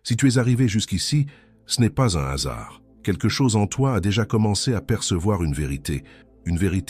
Si tu es arrivé jusqu'ici, ce n'est pas un hasard. Quelque chose en toi a déjà commencé à percevoir une vérité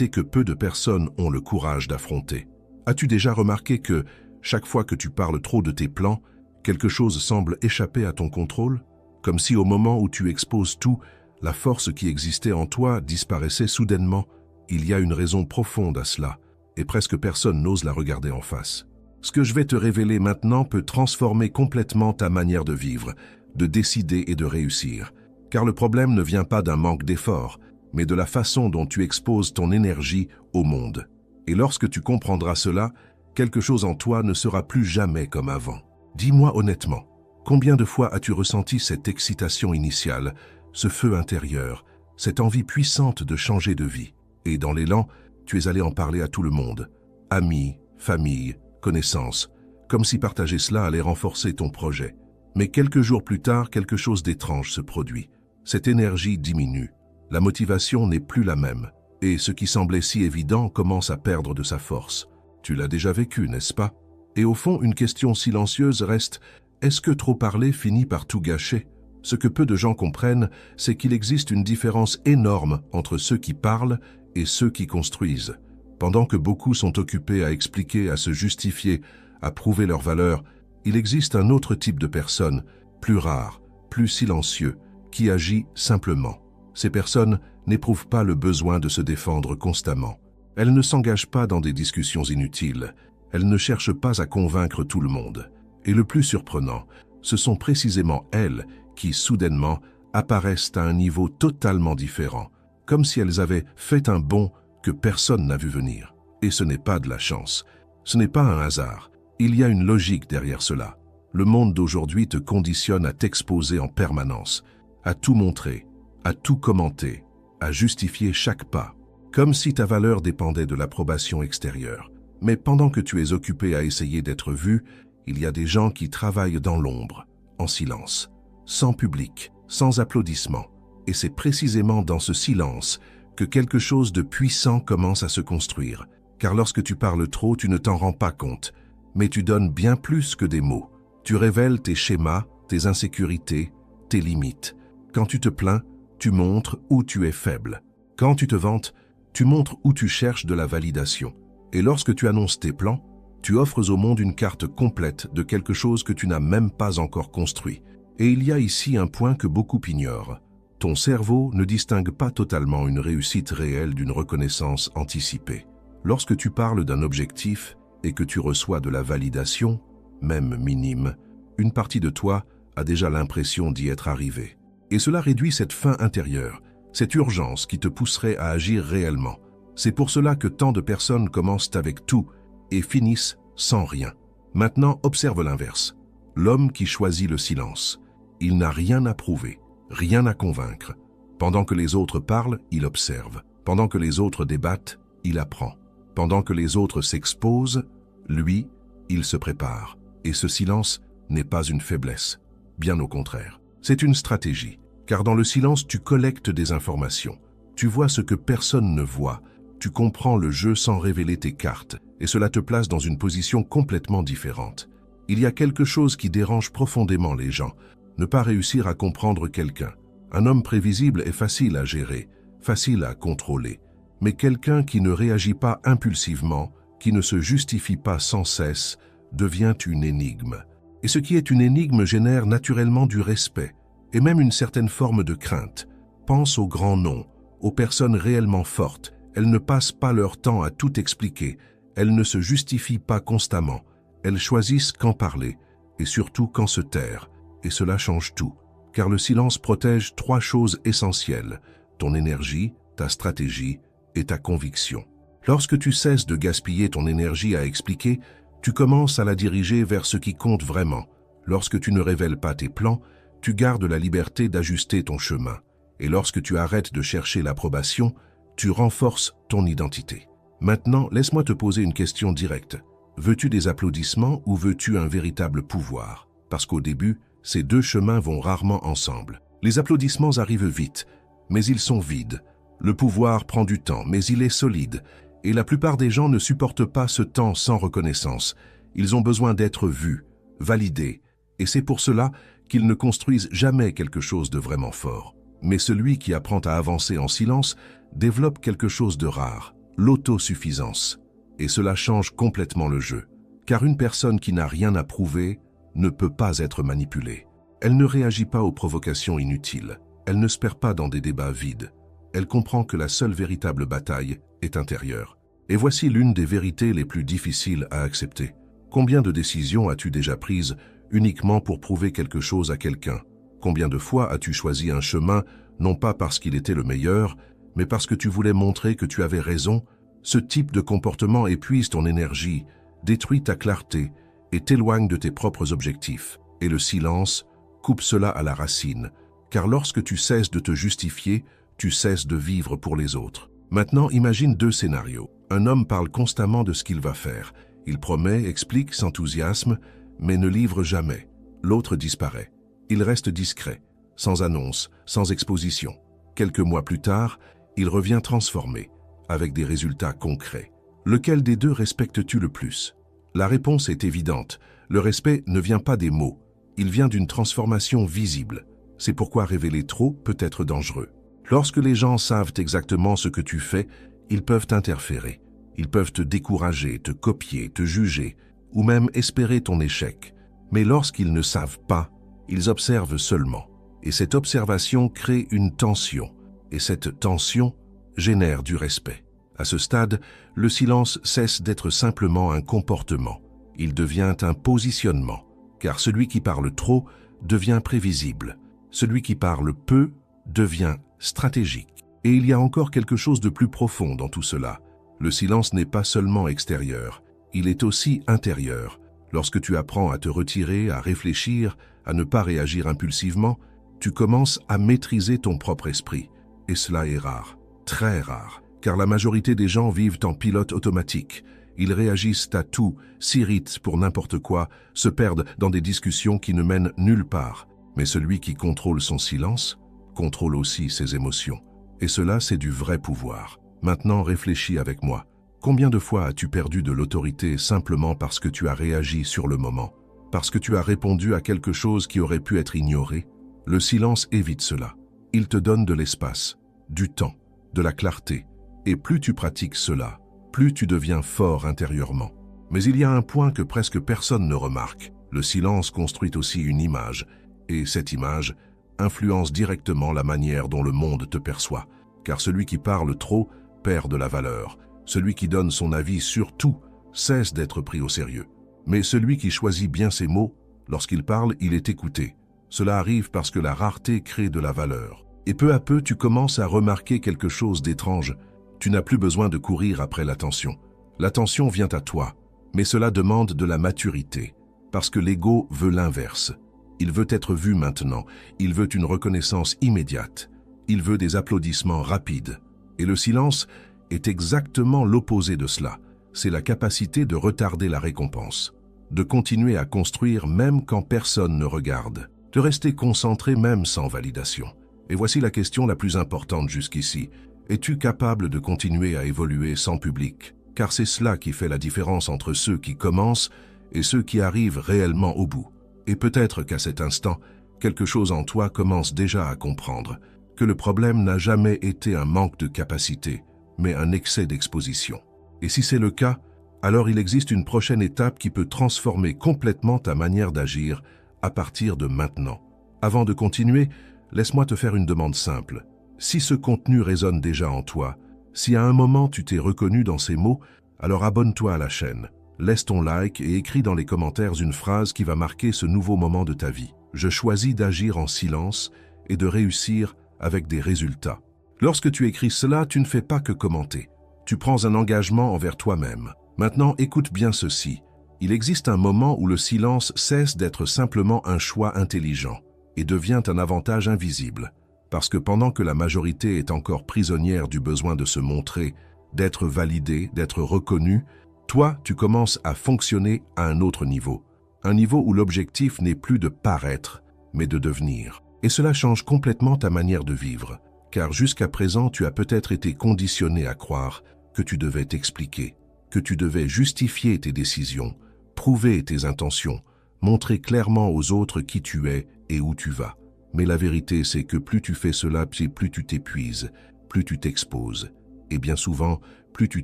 que peu de personnes ont le courage d'affronter. As-tu déjà remarqué que, chaque fois que tu parles trop de tes plans, quelque chose semble échapper à ton contrôle? Comme si au moment où tu exposes tout, la force qui existait en toi disparaissait soudainement. Il y a une raison profonde à cela, et presque personne n'ose la regarder en face. Ce que je vais te révéler maintenant peut transformer complètement ta manière de vivre, de décider et de réussir. Car le problème ne vient pas d'un manque d'effort, mais de la façon dont tu exposes ton énergie au monde. Et lorsque tu comprendras cela, quelque chose en toi ne sera plus jamais comme avant. Dis-moi honnêtement, combien de fois as-tu ressenti cette excitation initiale, ce feu intérieur, cette envie puissante de changer de vie? Et dans l'élan, tu es allé en parler à tout le monde, amis, famille, connaissances, comme si partager cela allait renforcer ton projet. Mais quelques jours plus tard, quelque chose d'étrange se produit. Cette énergie diminue, la motivation n'est plus la même, et ce qui semblait si évident commence à perdre de sa force. Tu l'as déjà vécu, n'est-ce pas? Et au fond, une question silencieuse reste, est-ce que trop parler finit par tout gâcher? Ce que peu de gens comprennent, c'est qu'il existe une différence énorme entre ceux qui parlent et ceux qui construisent. Pendant que beaucoup sont occupés à expliquer, à se justifier, à prouver leur valeur, il existe un autre type de personne, plus rare, plus silencieux, qui agit simplement. Ces personnes n'éprouvent pas le besoin de se défendre constamment. Elles ne s'engagent pas dans des discussions inutiles. Elles ne cherchent pas à convaincre tout le monde. Et le plus surprenant, ce sont précisément elles qui, soudainement, apparaissent à un niveau totalement différent, comme si elles avaient fait un bond que personne n'a vu venir. Et ce n'est pas de la chance. Ce n'est pas un hasard. Il y a une logique derrière cela. Le monde d'aujourd'hui te conditionne à t'exposer en permanence, à tout montrer, à tout commenter, à justifier chaque pas, comme si ta valeur dépendait de l'approbation extérieure. Mais pendant que tu es occupé à essayer d'être vu, il y a des gens qui travaillent dans l'ombre, en silence, sans public, sans applaudissements. Et c'est précisément dans ce silence que quelque chose de puissant commence à se construire. Car lorsque tu parles trop, tu ne t'en rends pas compte, mais tu donnes bien plus que des mots. Tu révèles tes schémas, tes insécurités, tes limites. Quand tu te plains, tu montres où tu es faible. Quand tu te vantes, tu montres où tu cherches de la validation. Et lorsque tu annonces tes plans, tu offres au monde une carte complète de quelque chose que tu n'as même pas encore construit. Et il y a ici un point que beaucoup ignorent. Ton cerveau ne distingue pas totalement une réussite réelle d'une reconnaissance anticipée. Lorsque tu parles d'un objectif et que tu reçois de la validation, même minime, une partie de toi a déjà l'impression d'y être arrivé. Et cela réduit cette faim intérieure, cette urgence qui te pousserait à agir réellement. C'est pour cela que tant de personnes commencent avec tout et finissent sans rien. Maintenant, observe l'inverse. L'homme qui choisit le silence. Il n'a rien à prouver, rien à convaincre. Pendant que les autres parlent, il observe. Pendant que les autres débattent, il apprend. Pendant que les autres s'exposent, lui, il se prépare. Et ce silence n'est pas une faiblesse. Bien au contraire. C'est une stratégie. Car dans le silence, tu collectes des informations. Tu vois ce que personne ne voit. Tu comprends le jeu sans révéler tes cartes. Et cela te place dans une position complètement différente. Il y a quelque chose qui dérange profondément les gens. Ne pas réussir à comprendre quelqu'un. Un homme prévisible est facile à gérer, facile à contrôler. Mais quelqu'un qui ne réagit pas impulsivement, qui ne se justifie pas sans cesse, devient une énigme. Et ce qui est une énigme génère naturellement du respect, et même une certaine forme de crainte. Pense aux grands noms, aux personnes réellement fortes. Elles ne passent pas leur temps à tout expliquer. Elles ne se justifient pas constamment. Elles choisissent quand parler, et surtout quand se taire. Et cela change tout. Car le silence protège 3 choses essentielles. Ton énergie, ta stratégie et ta conviction. Lorsque tu cesses de gaspiller ton énergie à expliquer, tu commences à la diriger vers ce qui compte vraiment. Lorsque tu ne révèles pas tes plans, tu gardes la liberté d'ajuster ton chemin. Et lorsque tu arrêtes de chercher l'approbation, tu renforces ton identité. Maintenant, laisse-moi te poser une question directe. Veux-tu des applaudissements ou veux-tu un véritable pouvoir? Parce qu'au début, ces 2 chemins vont rarement ensemble. Les applaudissements arrivent vite, mais ils sont vides. Le pouvoir prend du temps, mais il est solide. Et la plupart des gens ne supportent pas ce temps sans reconnaissance. Ils ont besoin d'être vus, validés. Et c'est pour cela qu'ils ne construisent jamais quelque chose de vraiment fort. Mais celui qui apprend à avancer en silence développe quelque chose de rare, l'autosuffisance. Et cela change complètement le jeu. Car une personne qui n'a rien à prouver ne peut pas être manipulée. Elle ne réagit pas aux provocations inutiles. Elle ne se perd pas dans des débats vides. Elle comprend que la seule véritable bataille est intérieure. Et voici l'une des vérités les plus difficiles à accepter. Combien de décisions as-tu déjà prises uniquement pour prouver quelque chose à quelqu'un? Combien de fois as-tu choisi un chemin, non pas parce qu'il était le meilleur, mais parce que tu voulais montrer que tu avais raison? Ce type de comportement épuise ton énergie, détruit ta clarté et t'éloigne de tes propres objectifs. Et le silence coupe cela à la racine, car lorsque tu cesses de te justifier, tu cesses de vivre pour les autres. Maintenant, imagine deux scénarios. Un homme parle constamment de ce qu'il va faire. Il promet, explique, s'enthousiasme, mais ne livre jamais. L'autre disparaît. Il reste discret, sans annonce, sans exposition. Quelques mois plus tard, il revient transformé, avec des résultats concrets. Lequel des deux respectes-tu le plus? La réponse est évidente. Le respect ne vient pas des mots. Il vient d'une transformation visible. C'est pourquoi révéler trop peut être dangereux. Lorsque les gens savent exactement ce que tu fais, ils peuvent t'interférer. Ils peuvent te décourager, te copier, te juger, ou même espérer ton échec. Mais lorsqu'ils ne savent pas, ils observent seulement. Et cette observation crée une tension. Et cette tension génère du respect. À ce stade, le silence cesse d'être simplement un comportement. Il devient un positionnement. Car celui qui parle trop devient prévisible. Celui qui parle peu devient stratégique. Et il y a encore quelque chose de plus profond dans tout cela. Le silence n'est pas seulement extérieur, il est aussi intérieur. Lorsque tu apprends à te retirer, à réfléchir, à ne pas réagir impulsivement, tu commences à maîtriser ton propre esprit. Et cela est rare, très rare, car la majorité des gens vivent en pilote automatique. Ils réagissent à tout, s'irritent pour n'importe quoi, se perdent dans des discussions qui ne mènent nulle part. Mais celui qui contrôle son silence contrôle aussi ses émotions. Et cela, c'est du vrai pouvoir. Maintenant, réfléchis avec moi. Combien de fois as-tu perdu de l'autorité simplement parce que tu as réagi sur le moment? Parce que tu as répondu à quelque chose qui aurait pu être ignoré? Le silence évite cela. Il te donne de l'espace, du temps, de la clarté. Et plus tu pratiques cela, plus tu deviens fort intérieurement. Mais il y a un point que presque personne ne remarque. Le silence construit aussi une image. Et cette image influence directement la manière dont le monde te perçoit. Car celui qui parle trop perd de la valeur. Celui qui donne son avis sur tout cesse d'être pris au sérieux. Mais celui qui choisit bien ses mots, lorsqu'il parle, il est écouté. Cela arrive parce que la rareté crée de la valeur. Et peu à peu, tu commences à remarquer quelque chose d'étrange. Tu n'as plus besoin de courir après l'attention. L'attention vient à toi, mais cela demande de la maturité, parce que l'ego veut l'inverse. Il veut être vu maintenant, il veut une reconnaissance immédiate, il veut des applaudissements rapides. Et le silence est exactement l'opposé de cela. C'est la capacité de retarder la récompense, de continuer à construire même quand personne ne regarde, de rester concentré même sans validation. Et voici la question la plus importante jusqu'ici. Es-tu capable de continuer à évoluer sans public? Car c'est cela qui fait la différence entre ceux qui commencent et ceux qui arrivent réellement au bout. Et peut-être qu'à cet instant, quelque chose en toi commence déjà à comprendre que le problème n'a jamais été un manque de capacité, mais un excès d'exposition. Et si c'est le cas, alors il existe une prochaine étape qui peut transformer complètement ta manière d'agir à partir de maintenant. Avant de continuer, laisse-moi te faire une demande simple. Si ce contenu résonne déjà en toi, si à un moment tu t'es reconnu dans ces mots, alors abonne-toi à la chaîne. Laisse ton like et écris dans les commentaires une phrase qui va marquer ce nouveau moment de ta vie. Je choisis d'agir en silence et de réussir avec des résultats. Lorsque tu écris cela, tu ne fais pas que commenter. Tu prends un engagement envers toi-même. Maintenant, écoute bien ceci. Il existe un moment où le silence cesse d'être simplement un choix intelligent et devient un avantage invisible. Parce que pendant que la majorité est encore prisonnière du besoin de se montrer, d'être validé, d'être reconnu, toi, tu commences à fonctionner à un autre niveau. Un niveau où l'objectif n'est plus de paraître, mais de devenir. Et cela change complètement ta manière de vivre. Car jusqu'à présent, tu as peut-être été conditionné à croire que tu devais t'expliquer, que tu devais justifier tes décisions, prouver tes intentions, montrer clairement aux autres qui tu es et où tu vas. Mais la vérité, c'est que plus tu fais cela, plus tu t'épuises, plus tu t'exposes, et bien souvent, plus tu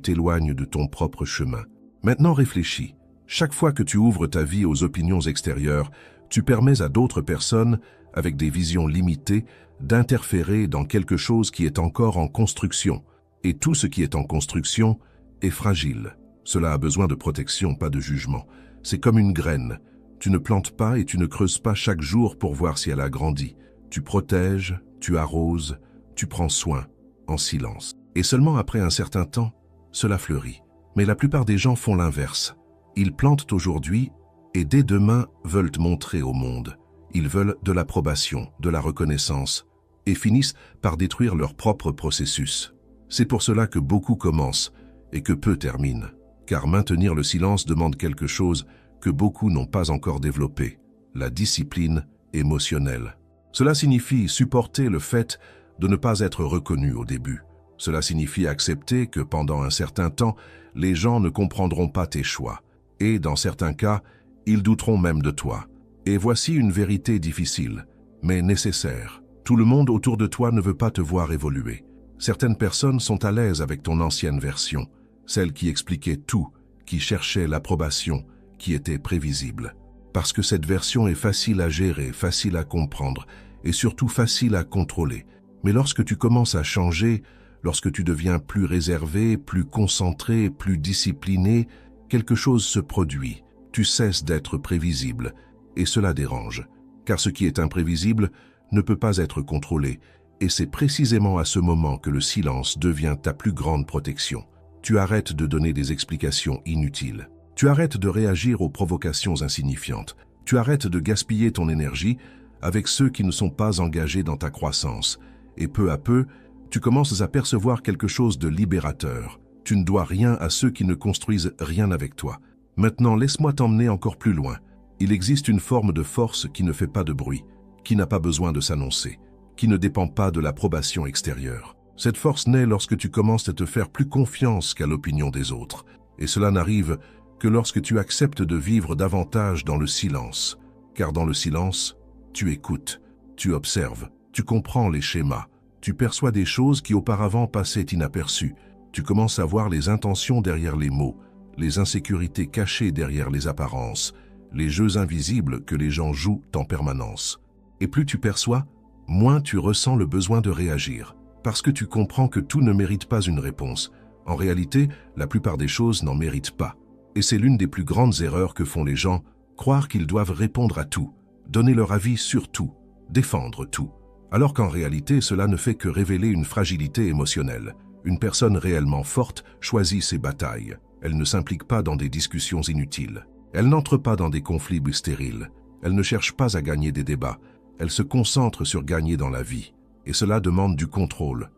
t'éloignes de ton propre chemin. Maintenant réfléchis. Chaque fois que tu ouvres ta vie aux opinions extérieures, tu permets à d'autres personnes, avec des visions limitées, d'interférer dans quelque chose qui est encore en construction. Et tout ce qui est en construction est fragile. Cela a besoin de protection, pas de jugement. C'est comme une graine. Tu ne plantes pas et tu ne creuses pas chaque jour pour voir si elle a grandi. Tu protèges, tu arroses, tu prends soin, en silence. Et seulement après un certain temps, cela fleurit. Mais la plupart des gens font l'inverse. Ils plantent aujourd'hui et dès demain veulent montrer au monde. Ils veulent de l'approbation, de la reconnaissance et finissent par détruire leur propre processus. C'est pour cela que beaucoup commencent et que peu terminent. Car maintenir le silence demande quelque chose que beaucoup n'ont pas encore développé, la discipline émotionnelle. Cela signifie supporter le fait de ne pas être reconnu au début. Cela signifie accepter que pendant un certain temps, les gens ne comprendront pas tes choix. Et dans certains cas, ils douteront même de toi. Et voici une vérité difficile, mais nécessaire. Tout le monde autour de toi ne veut pas te voir évoluer. Certaines personnes sont à l'aise avec ton ancienne version, celle qui expliquait tout, qui cherchait l'approbation, qui était prévisible. Parce que cette version est facile à gérer, facile à comprendre et surtout facile à contrôler. Mais lorsque tu commences à changer, lorsque tu deviens plus réservé, plus concentré, plus discipliné, quelque chose se produit. Tu cesses d'être prévisible et cela dérange. Car ce qui est imprévisible ne peut pas être contrôlé et c'est précisément à ce moment que le silence devient ta plus grande protection. Tu arrêtes de donner des explications inutiles. Tu arrêtes de réagir aux provocations insignifiantes. Tu arrêtes de gaspiller ton énergie avec ceux qui ne sont pas engagés dans ta croissance. Et peu à peu, tu commences à percevoir quelque chose de libérateur. Tu ne dois rien à ceux qui ne construisent rien avec toi. Maintenant, laisse-moi t'emmener encore plus loin. Il existe une forme de force qui ne fait pas de bruit, qui n'a pas besoin de s'annoncer, qui ne dépend pas de l'approbation extérieure. Cette force naît lorsque tu commences à te faire plus confiance qu'à l'opinion des autres. Et cela n'arrive que lorsque tu acceptes de vivre davantage dans le silence. Car dans le silence, tu écoutes, tu observes, tu comprends les schémas, tu perçois des choses qui auparavant passaient inaperçues. Tu commences à voir les intentions derrière les mots, les insécurités cachées derrière les apparences, les jeux invisibles que les gens jouent en permanence. Et plus tu perçois, moins tu ressens le besoin de réagir, parce que tu comprends que tout ne mérite pas une réponse. En réalité, la plupart des choses n'en méritent pas. Et c'est l'une des plus grandes erreurs que font les gens, croire qu'ils doivent répondre à tout, donner leur avis sur tout, défendre tout. Alors qu'en réalité, cela ne fait que révéler une fragilité émotionnelle. Une personne réellement forte choisit ses batailles. Elle ne s'implique pas dans des discussions inutiles. Elle n'entre pas dans des conflits stériles. Elle ne cherche pas à gagner des débats. Elle se concentre sur gagner dans la vie. Et cela demande du contrôle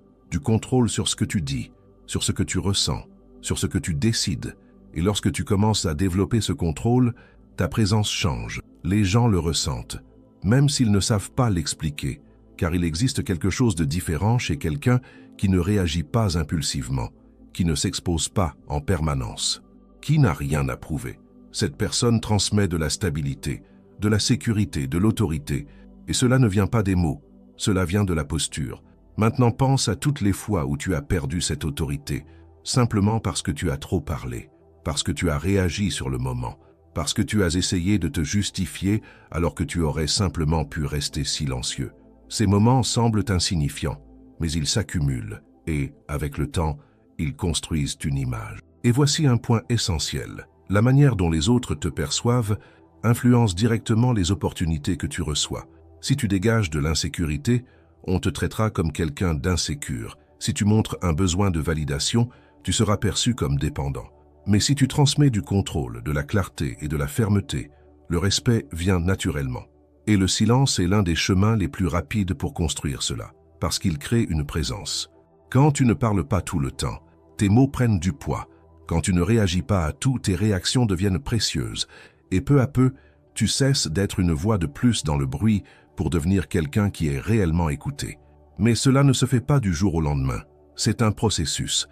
sur ce que tu dis, sur ce que tu ressens, sur ce que tu décides. Et lorsque tu commences à développer ce contrôle, ta présence change. Les gens le ressentent, même s'ils ne savent pas l'expliquer, car il existe quelque chose de différent chez quelqu'un qui ne réagit pas impulsivement, qui ne s'expose pas en permanence, qui n'a rien à prouver. Cette personne transmet de la stabilité, de la sécurité, de l'autorité, et cela ne vient pas des mots, cela vient de la posture. Maintenant pense à toutes les fois où tu as perdu cette autorité, simplement parce que tu as trop parlé, parce que tu as réagi sur le moment, parce que tu as essayé de te justifier alors que tu aurais simplement pu rester silencieux. Ces moments semblent insignifiants, mais ils s'accumulent et, avec le temps, ils construisent une image. Et voici un point essentiel. La manière dont les autres te perçoivent influence directement les opportunités que tu reçois. Si tu dégages de l'insécurité, on te traitera comme quelqu'un d'insécure. Si tu montres un besoin de validation, tu seras perçu comme dépendant. Mais si tu transmets du contrôle, de la clarté et de la fermeté, le respect vient naturellement. Et le silence est l'un des chemins les plus rapides pour construire cela, parce qu'il crée une présence. Quand tu ne parles pas tout le temps, tes mots prennent du poids. Quand tu ne réagis pas à tout, tes réactions deviennent précieuses. Et peu à peu, tu cesses d'être une voix de plus dans le bruit pour devenir quelqu'un qui est réellement écouté. Mais cela ne se fait pas du jour au lendemain. C'est un processus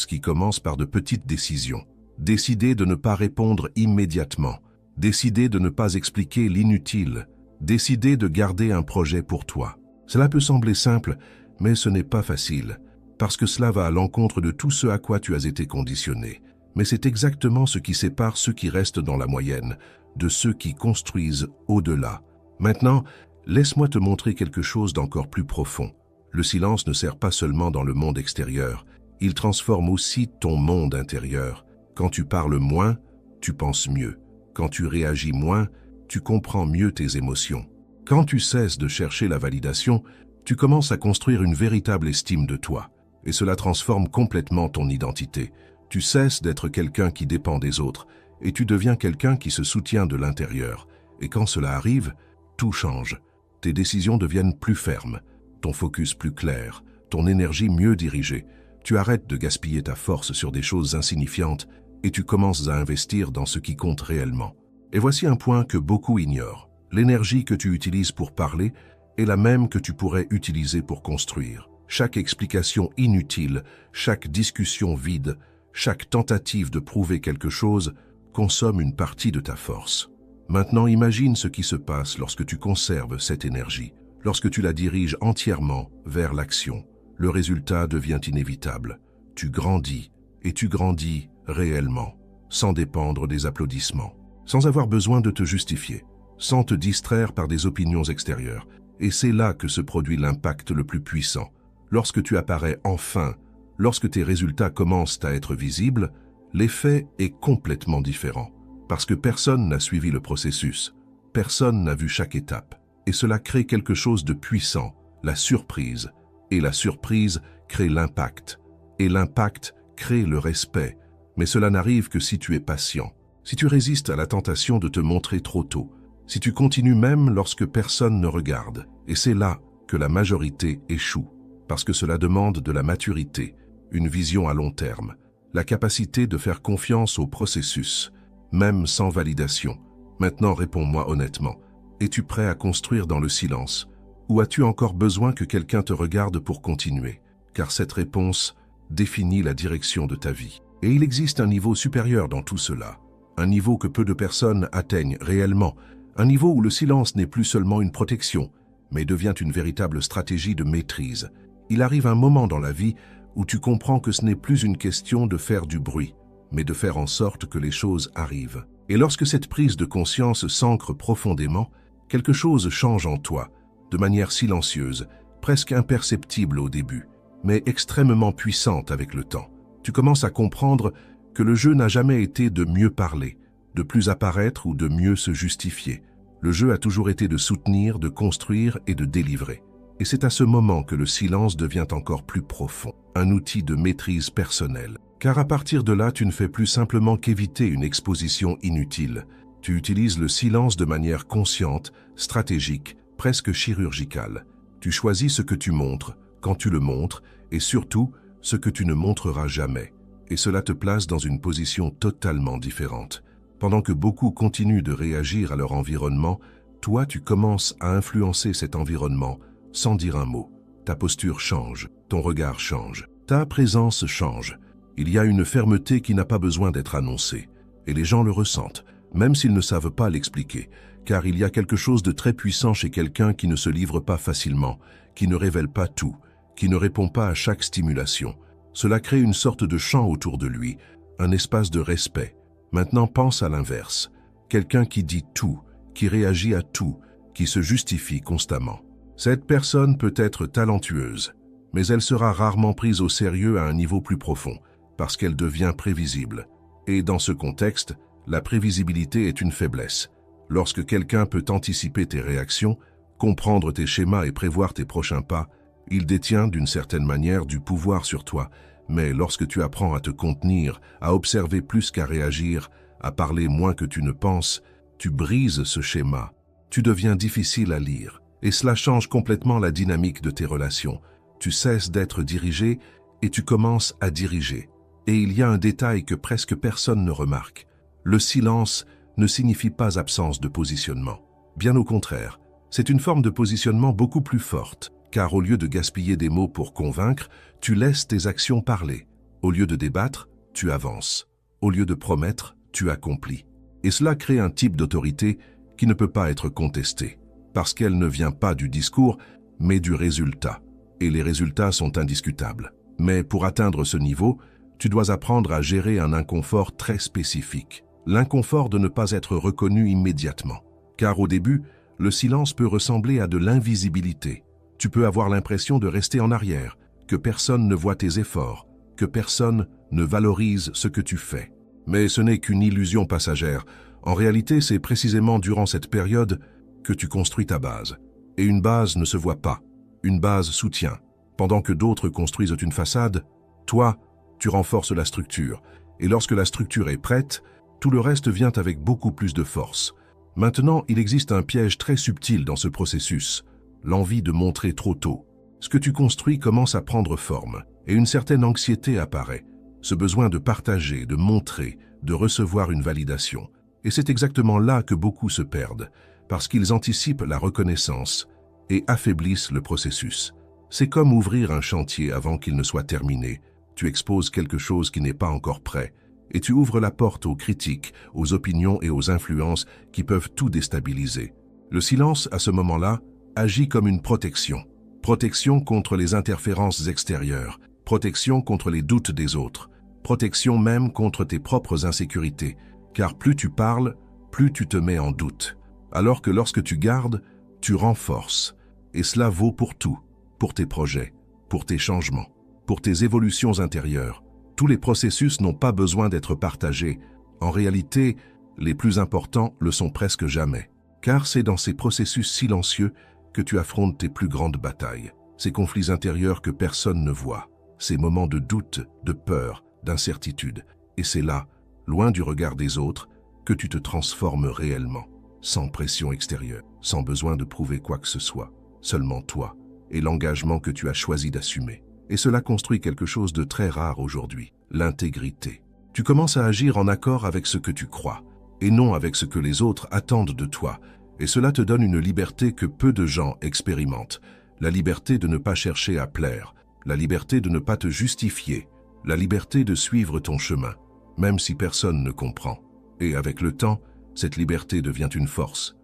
qui commence par de petites décisions. Décider de ne pas répondre immédiatement, décider de ne pas expliquer l'inutile, Décider de garder un projet pour toi. Cela peut sembler simple, mais ce n'est pas facile, parce que cela va à l'encontre de tout ce à quoi tu as été conditionné. Mais c'est exactement ce qui sépare ceux qui restent dans la moyenne de ceux qui construisent au-delà. Maintenant, laisse-moi te montrer quelque chose d'encore plus profond. Le silence ne sert pas seulement dans le monde extérieur, il transforme aussi ton monde intérieur. Quand tu parles moins, tu penses mieux. Quand tu réagis moins, tu comprends mieux tes émotions. Quand tu cesses de chercher la validation, tu commences à construire une véritable estime de toi. Et cela transforme complètement ton identité. Tu cesses d'être quelqu'un qui dépend des autres, et tu deviens quelqu'un qui se soutient de l'intérieur. Et quand cela arrive, tout change. Tes décisions deviennent plus fermes, ton focus plus clair, ton énergie mieux dirigée. Tu arrêtes de gaspiller ta force sur des choses insignifiantes et tu commences à investir dans ce qui compte réellement. Et voici un point que beaucoup ignorent. L'énergie que tu utilises pour parler est la même que tu pourrais utiliser pour construire. Chaque explication inutile, chaque discussion vide, chaque tentative de prouver quelque chose consomme une partie de ta force. Maintenant, imagine ce qui se passe lorsque tu conserves cette énergie, lorsque tu la diriges entièrement vers l'action. Le résultat devient inévitable. Tu grandis, et tu grandis réellement, sans dépendre des applaudissements, sans avoir besoin de te justifier, sans te distraire par des opinions extérieures. Et c'est là que se produit l'impact le plus puissant. Lorsque tu apparais enfin, lorsque tes résultats commencent à être visibles, l'effet est complètement différent. Parce que personne n'a suivi le processus, personne n'a vu chaque étape. Et cela crée quelque chose de puissant, la surprise. Et la surprise crée l'impact. Et l'impact crée le respect. Mais cela n'arrive que si tu es patient. Si tu résistes à la tentation de te montrer trop tôt. Si tu continues même lorsque personne ne regarde. Et c'est là que la majorité échoue. Parce que cela demande de la maturité, une vision à long terme, la capacité de faire confiance au processus, même sans validation. Maintenant, réponds-moi honnêtement. Es-tu prêt à construire dans le silence? Ou as-tu encore besoin que quelqu'un te regarde pour continuer? Car cette réponse définit la direction de ta vie. Et il existe un niveau supérieur dans tout cela. Un niveau que peu de personnes atteignent réellement. Un niveau où le silence n'est plus seulement une protection, mais devient une véritable stratégie de maîtrise. Il arrive un moment dans la vie où tu comprends que ce n'est plus une question de faire du bruit, mais de faire en sorte que les choses arrivent. Et lorsque cette prise de conscience s'ancre profondément, quelque chose change en toi, de manière silencieuse, presque imperceptible au début, mais extrêmement puissante avec le temps. Tu commences à comprendre que le jeu n'a jamais été de mieux parler, de plus apparaître ou de mieux se justifier. Le jeu a toujours été de soutenir, de construire et de délivrer. Et c'est à ce moment que le silence devient encore plus profond, un outil de maîtrise personnelle. Car à partir de là, tu ne fais plus simplement qu'éviter une exposition inutile. Tu utilises le silence de manière consciente, stratégique, presque chirurgicale. Tu choisis ce que tu montres, quand tu le montres, et surtout ce que tu ne montreras jamais. Et cela te place dans une position totalement différente. Pendant que beaucoup continuent de réagir à leur environnement, toi tu commences à influencer cet environnement sans dire un mot. Ta posture change, ton regard change, ta présence change. Il y a une fermeté qui n'a pas besoin d'être annoncée. Et les gens le ressentent, même s'ils ne savent pas l'expliquer. Car il y a quelque chose de très puissant chez quelqu'un qui ne se livre pas facilement, qui ne révèle pas tout, qui ne répond pas à chaque stimulation. Cela crée une sorte de champ autour de lui, un espace de respect. Maintenant pense à l'inverse. Quelqu'un qui dit tout, qui réagit à tout, qui se justifie constamment. Cette personne peut être talentueuse, mais elle sera rarement prise au sérieux à un niveau plus profond, parce qu'elle devient prévisible. Et dans ce contexte, la prévisibilité est une faiblesse. Lorsque quelqu'un peut anticiper tes réactions, comprendre tes schémas et prévoir tes prochains pas, il détient d'une certaine manière du pouvoir sur toi. Mais lorsque tu apprends à te contenir, à observer plus qu'à réagir, à parler moins que tu ne penses, tu brises ce schéma. Tu deviens difficile à lire. Et cela change complètement la dynamique de tes relations. Tu cesses d'être dirigé et tu commences à diriger. Et il y a un détail que presque personne ne remarque. Le silence ne signifie pas absence de positionnement. Bien au contraire, c'est une forme de positionnement beaucoup plus forte, car au lieu de gaspiller des mots pour convaincre, tu laisses tes actions parler. Au lieu de débattre, tu avances. Au lieu de promettre, tu accomplis. Et cela crée un type d'autorité qui ne peut pas être contesté. parce qu'elle ne vient pas du discours, mais du résultat. Et les résultats sont indiscutables. Mais pour atteindre ce niveau, tu dois apprendre à gérer un inconfort très spécifique. L'inconfort de ne pas être reconnu immédiatement. Car au début, le silence peut ressembler à de l'invisibilité. Tu peux avoir l'impression de rester en arrière, que personne ne voit tes efforts, que personne ne valorise ce que tu fais. Mais ce n'est qu'une illusion passagère. En réalité, c'est précisément durant cette période que tu construis ta base. Et une base ne se voit pas. Une base soutient. Pendant que d'autres construisent une façade, toi, tu renforces la structure. Et lorsque la structure est prête, tout le reste vient avec beaucoup plus de force. Maintenant, il existe un piège très subtil dans ce processus, l'envie de montrer trop tôt. Ce que tu construis commence à prendre forme, et une certaine anxiété apparaît, ce besoin de partager, de montrer, de recevoir une validation. Et c'est exactement là que beaucoup se perdent, parce qu'ils anticipent la reconnaissance et affaiblissent le processus. C'est comme ouvrir un chantier avant qu'il ne soit terminé. Tu exposes quelque chose qui n'est pas encore prêt, et tu ouvres la porte aux critiques, aux opinions et aux influences qui peuvent tout déstabiliser. Le silence, à ce moment-là, agit comme une protection. Protection contre les interférences extérieures, protection contre les doutes des autres, protection même contre tes propres insécurités, car plus tu parles, plus tu te mets en doute. Alors que lorsque tu gardes, tu renforces. Et cela vaut pour tout, pour tes projets, pour tes changements, pour tes évolutions intérieures. Tous les processus n'ont pas besoin d'être partagés. En réalité, les plus importants le sont presque jamais. Car c'est dans ces processus silencieux que tu affrontes tes plus grandes batailles. Ces conflits intérieurs que personne ne voit. Ces moments de doute, de peur, d'incertitude. Et c'est là, loin du regard des autres, que tu te transformes réellement. Sans pression extérieure, sans besoin de prouver quoi que ce soit. Seulement toi et l'engagement que tu as choisi d'assumer. Et cela construit quelque chose de très rare aujourd'hui, l'intégrité. Tu commences à agir en accord avec ce que tu crois, et non avec ce que les autres attendent de toi. Et cela te donne une liberté que peu de gens expérimentent. La liberté de ne pas chercher à plaire, la liberté de ne pas te justifier, la liberté de suivre ton chemin, même si personne ne comprend. Et avec le temps, cette liberté devient une force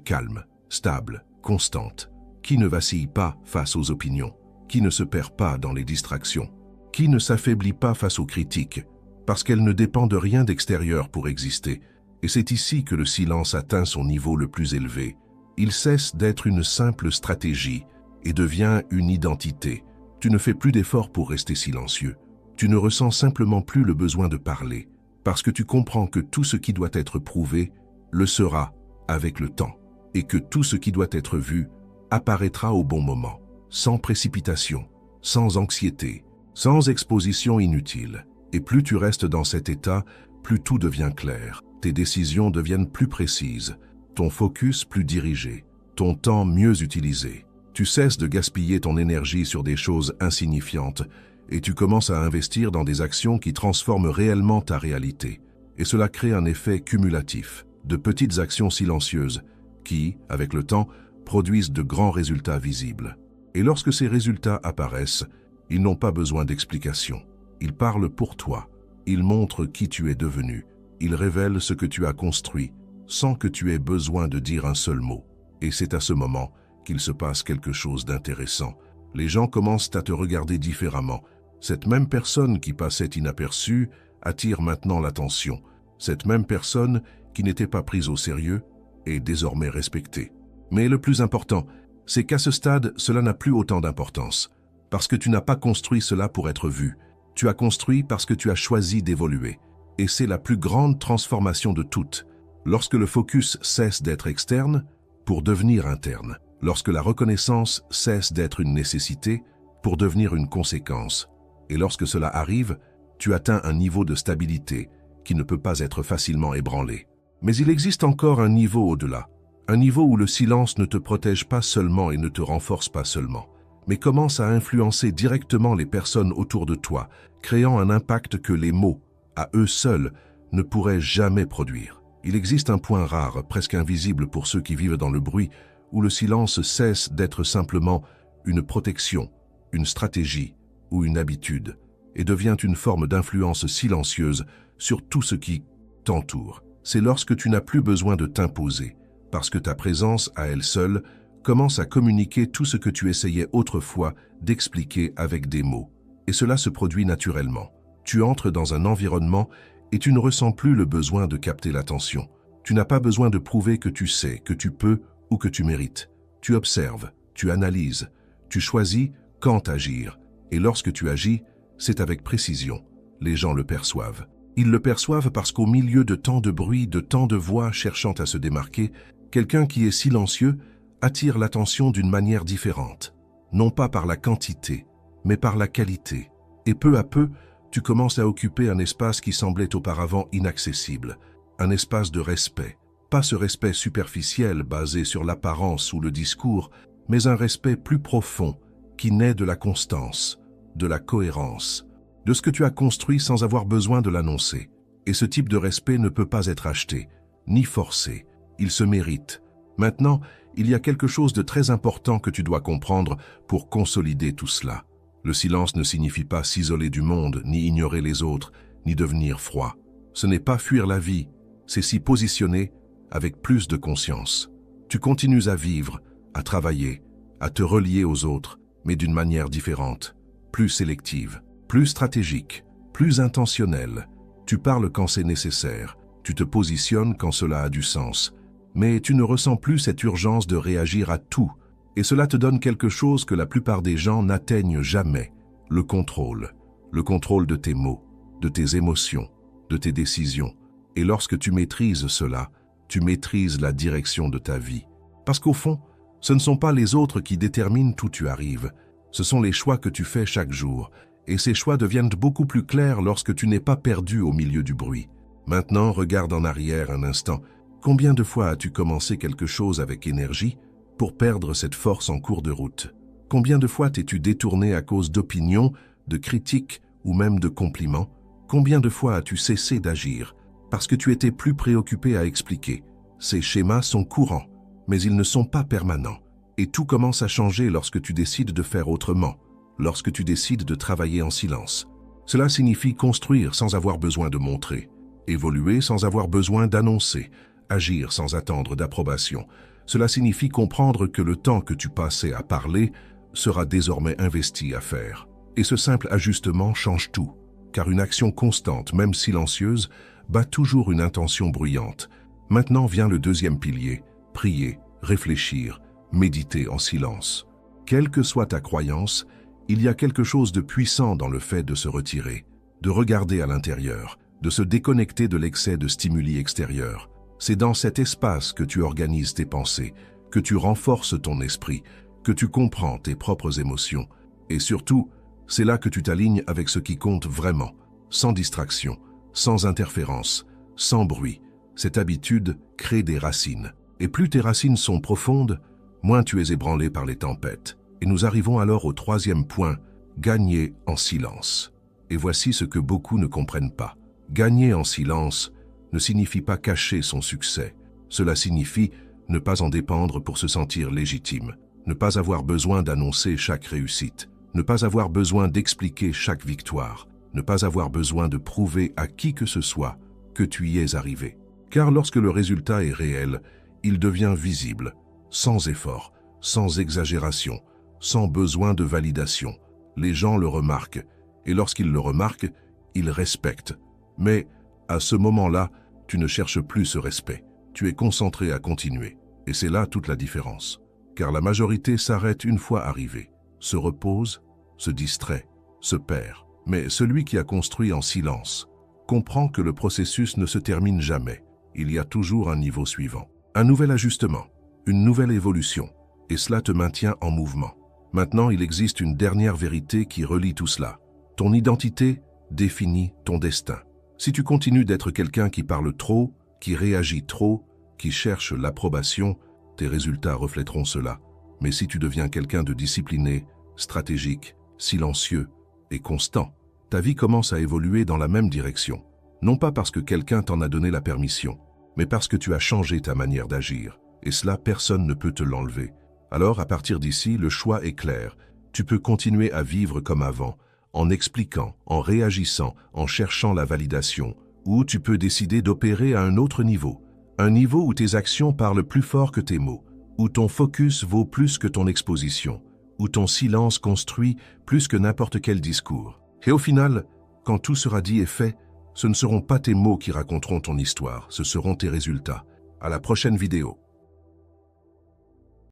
calme, stable, constante, qui ne vacille pas face aux opinions, qui ne se perd pas dans les distractions, qui ne s'affaiblit pas face aux critiques, parce qu'elle ne dépend de rien d'extérieur pour exister. Et c'est ici que le silence atteint son niveau le plus élevé. Il cesse d'être une simple stratégie et devient une identité. Tu ne fais plus d'efforts pour rester silencieux. Tu ne ressens simplement plus le besoin de parler, parce que tu comprends que tout ce qui doit être prouvé le sera avec le temps, et que tout ce qui doit être vu apparaîtra au bon moment, sans précipitation, sans anxiété, sans exposition inutile. Et plus tu restes dans cet état, plus tout devient clair. Tes décisions deviennent plus précises, ton focus plus dirigé, ton temps mieux utilisé. Tu cesses de gaspiller ton énergie sur des choses insignifiantes et tu commences à investir dans des actions qui transforment réellement ta réalité. Et cela crée un effet cumulatif, de petites actions silencieuses qui, avec le temps, produisent de grands résultats visibles. Et lorsque ces résultats apparaissent, ils n'ont pas besoin d'explication. Ils parlent pour toi. Ils montrent qui tu es devenu. Ils révèlent ce que tu as construit, sans que tu aies besoin de dire un seul mot. Et c'est à ce moment qu'il se passe quelque chose d'intéressant. Les gens commencent à te regarder différemment. Cette même personne qui passait inaperçue attire maintenant l'attention. Cette même personne qui n'était pas prise au sérieux est désormais respectée. Mais le plus important, c'est qu'à ce stade, cela n'a plus autant d'importance. Parce que tu n'as pas construit cela pour être vu. Tu as construit parce que tu as choisi d'évoluer. Et c'est la plus grande transformation de toutes. Lorsque le focus cesse d'être externe pour devenir interne. Lorsque la reconnaissance cesse d'être une nécessité pour devenir une conséquence. Et lorsque cela arrive, tu atteins un niveau de stabilité qui ne peut pas être facilement ébranlé. Mais il existe encore un niveau au-delà. Un niveau où le silence ne te protège pas seulement et ne te renforce pas seulement, mais commence à influencer directement les personnes autour de toi, créant un impact que les mots, à eux seuls, ne pourraient jamais produire. Il existe un point rare, presque invisible pour ceux qui vivent dans le bruit, où le silence cesse d'être simplement une protection, une stratégie ou une habitude, et devient une forme d'influence silencieuse sur tout ce qui t'entoure. C'est lorsque tu n'as plus besoin de t'imposer, parce que ta présence à elle seule commence à communiquer tout ce que tu essayais autrefois d'expliquer avec des mots. Et cela se produit naturellement. Tu entres dans un environnement et tu ne ressens plus le besoin de capter l'attention. Tu n'as pas besoin de prouver que tu sais, que tu peux ou que tu mérites. Tu observes, tu analyses, tu choisis quand agir. Et lorsque tu agis, c'est avec précision. Les gens le perçoivent. Ils le perçoivent parce qu'au milieu de tant de bruit, de tant de voix cherchant à se démarquer, quelqu'un qui est silencieux attire l'attention d'une manière différente. Non pas par la quantité, mais par la qualité. Et peu à peu, tu commences à occuper un espace qui semblait auparavant inaccessible. Un espace de respect. Pas ce respect superficiel basé sur l'apparence ou le discours, mais un respect plus profond qui naît de la constance, de la cohérence, de ce que tu as construit sans avoir besoin de l'annoncer. Et ce type de respect ne peut pas être acheté, ni forcé. Il se mérite. Maintenant, il y a quelque chose de très important que tu dois comprendre pour consolider tout cela. Le silence ne signifie pas s'isoler du monde, ni ignorer les autres, ni devenir froid. Ce n'est pas fuir la vie, c'est s'y positionner avec plus de conscience. Tu continues à vivre, à travailler, à te relier aux autres, mais d'une manière différente, plus sélective, plus stratégique, plus intentionnelle. Tu parles quand c'est nécessaire, tu te positionnes quand cela a du sens, mais tu ne ressens plus cette urgence de réagir à tout, et cela te donne quelque chose que la plupart des gens n'atteignent jamais, le contrôle. Le contrôle de tes mots, de tes émotions, de tes décisions. Et lorsque tu maîtrises cela, tu maîtrises la direction de ta vie. Parce qu'au fond, ce ne sont pas les autres qui déterminent où tu arrives, ce sont les choix que tu fais chaque jour, et ces choix deviennent beaucoup plus clairs lorsque tu n'es pas perdu au milieu du bruit. Maintenant, regarde en arrière un instant. Combien de fois as-tu commencé quelque chose avec énergie pour perdre cette force en cours de route? Combien de fois t'es-tu détourné à cause d'opinions, de critiques ou même de compliments? Combien de fois as-tu cessé d'agir parce que tu étais plus préoccupé à expliquer? Ces schémas sont courants, mais ils ne sont pas permanents. Et tout commence à changer lorsque tu décides de faire autrement, lorsque tu décides de travailler en silence. Cela signifie construire sans avoir besoin de montrer, évoluer sans avoir besoin d'annoncer, agir sans attendre d'approbation. Cela signifie comprendre que le temps que tu passais à parler sera désormais investi à faire. Et ce simple ajustement change tout, car une action constante, même silencieuse, bat toujours une intention bruyante. Maintenant vient le deuxième pilier, prier, réfléchir, méditer en silence. Quelle que soit ta croyance, il y a quelque chose de puissant dans le fait de se retirer, de regarder à l'intérieur, de se déconnecter de l'excès de stimuli extérieurs. C'est dans cet espace que tu organises tes pensées, que tu renforces ton esprit, que tu comprends tes propres émotions. Et surtout, c'est là que tu t'alignes avec ce qui compte vraiment, sans distraction, sans interférence, sans bruit. Cette habitude crée des racines. Et plus tes racines sont profondes, moins tu es ébranlé par les tempêtes. Et nous arrivons alors au troisième point, gagner en silence. Et voici ce que beaucoup ne comprennent pas. Gagner en silence ne signifie pas cacher son succès. Cela signifie ne pas en dépendre pour se sentir légitime, ne pas avoir besoin d'annoncer chaque réussite, ne pas avoir besoin d'expliquer chaque victoire, ne pas avoir besoin de prouver à qui que ce soit que tu y es arrivé. Car lorsque le résultat est réel, il devient visible, sans effort, sans exagération, sans besoin de validation. Les gens le remarquent, et lorsqu'ils le remarquent, ils respectent. Mais à ce moment-là, tu ne cherches plus ce respect. Tu es concentré à continuer. Et c'est là toute la différence. Car la majorité s'arrête une fois arrivé, se repose, se distrait, se perd. Mais celui qui a construit en silence comprend que le processus ne se termine jamais. Il y a toujours un niveau suivant. Un nouvel ajustement, une nouvelle évolution. Et cela te maintient en mouvement. Maintenant, il existe une dernière vérité qui relie tout cela. Ton identité définit ton destin. Si tu continues d'être quelqu'un qui parle trop, qui réagit trop, qui cherche l'approbation, tes résultats reflèteront cela. Mais si tu deviens quelqu'un de discipliné, stratégique, silencieux et constant, ta vie commence à évoluer dans la même direction. Non pas parce que quelqu'un t'en a donné la permission, mais parce que tu as changé ta manière d'agir. Et cela, personne ne peut te l'enlever. Alors, à partir d'ici, le choix est clair. Tu peux continuer à vivre comme avant, en expliquant, en réagissant, en cherchant la validation, ou tu peux décider d'opérer à un autre niveau, Un niveau où tes actions parlent plus fort que tes mots, où ton focus vaut plus que ton exposition, où ton silence construit plus que n'importe quel discours. Et au final, quand tout sera dit et fait, ce ne seront pas tes mots qui raconteront ton histoire, ce seront tes résultats. À la prochaine vidéo.